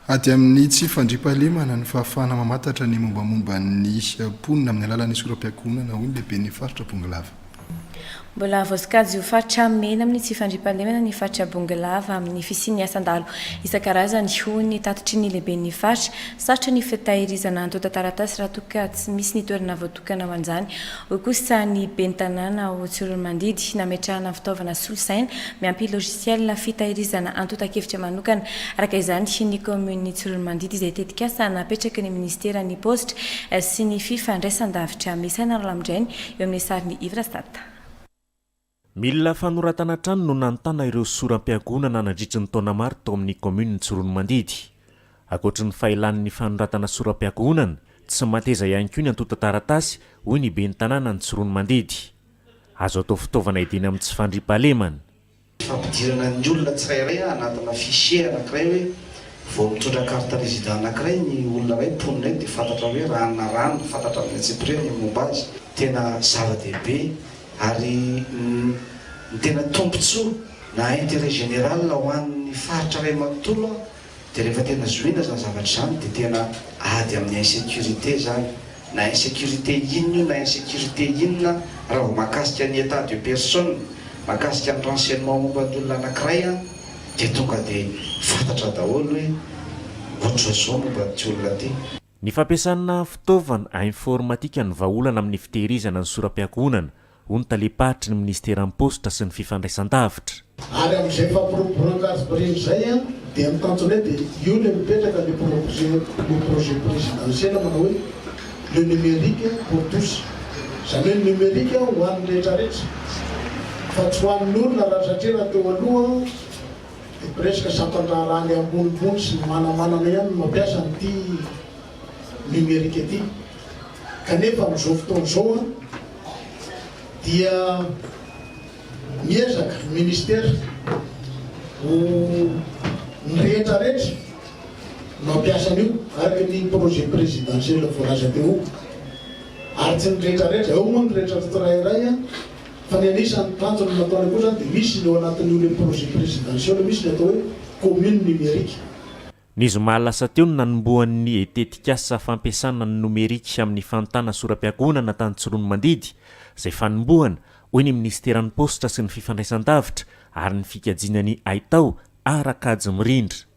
aty amin'ny tsy fandripahalemana ny fahafahana mamatatra ny mombamomba ny ponina amin'ny alalan'ny soram-piankonana hoy ny lehibe ny faritra Bongalava. Mbola voasokajy io faritra mena amin'ny tsy fandripahalemana ny faritra Bongalava amin'ny fisian'ny asandalo isan-karazany hoy ny tatitry ny lehibe ny faritra sarotra ny fitahirizana antota taratasy raha toa ka tsy misy ny toerana voatokana ho an'izany. Hoy kosa ny ben'ny tanàna ho Tsorolomandidy nametrahana fitaovana solosaina miampy logiciel fitahirizana antota-kevitra manokana. Araka izany ny commune Tsorolomandidy izay tetikasa napetraky ny ministera ny posta sy ny fifandraisan-davitra Mesana Lamindrainy eo amin'ny sariny Ivrastata. Milina fanoratana trano no nanontana ireo soram-piangonana nandritry ny taona maro tao amin'ny commune Tsorolomandidy. Ankoatra ny fahelan'ny fanoratana soram-piangonana, tsy mateza ihany koa ny antota taratasy hoy ny ben'ny tanàna ny Tsorolomandidy. Azo atao fitaovana idiny amin'ny tsy fandripahalemana. Fampidirana ny olona tsirairay anatina fichier anankiray hoe vao mitondra carte résident anankiray ny olona iray ponina eo dia fantatra hoe ranona rano, fantatra amin'ny tsipireo ny momba azy. Tena zava-dehibe ary ny tena tombontsoa na intérêt général ho an'ny faritra iray manontolo dia rehefa tena zoina zany zavatra izany dia tena ady amin'ny insécurité zany, na insécurité inona na insécurité inona raha vao mahakasika ny état de personne, mahakasika ny renseignement momba ny olona anankiray dia tonga dia fantatra daholo hoe ohatr'izao momba ny olona ty. Ny fampiasana fitaovana informatika ny vahaolana amin'ny fitehirizana ny soram-piangonana hoy ny talepahitry ny ministera ny posta sy ny fifandraisan-davitra. Ary amin'izay fampiroboronk'azy bireny izay dia mitanjona dia io le mipetraka le projet présidentiel manao hoe le numérique pour tous. Izany hoe numérique ho an'ny rehetrarehetra fa tsy ho an'ny olona raha satria raha teo aloha dia presque sampan-draharaha ambonimbony sy manamanana ihany mampiasa n'ity numérique ity. Kanefa amin'izao fotoana izao dia miezaka ministera ho ny rehetrarehetra mampiasa an'io araka ny projet présidentiel voalaza teo ary tsy ny rehetrarehetra eo moa ny rehetra tsirairay fa ny anisan'ny tanjona nataony koa zany dia misy ny ao anatin'io le projet présidentiel misy ny atao hoe commune numérique. Ny zoma lasa teo no nanomboan'ny etetikasa fampiasana ny nomerika amin'ny fanontana soram-piangonana tany Tsorolomandidy izay fanombohana hoy ny ministeran'ny posta sy ny fifandraisan-davitra ary ny fikajiana ny aitao arakajy mirindra.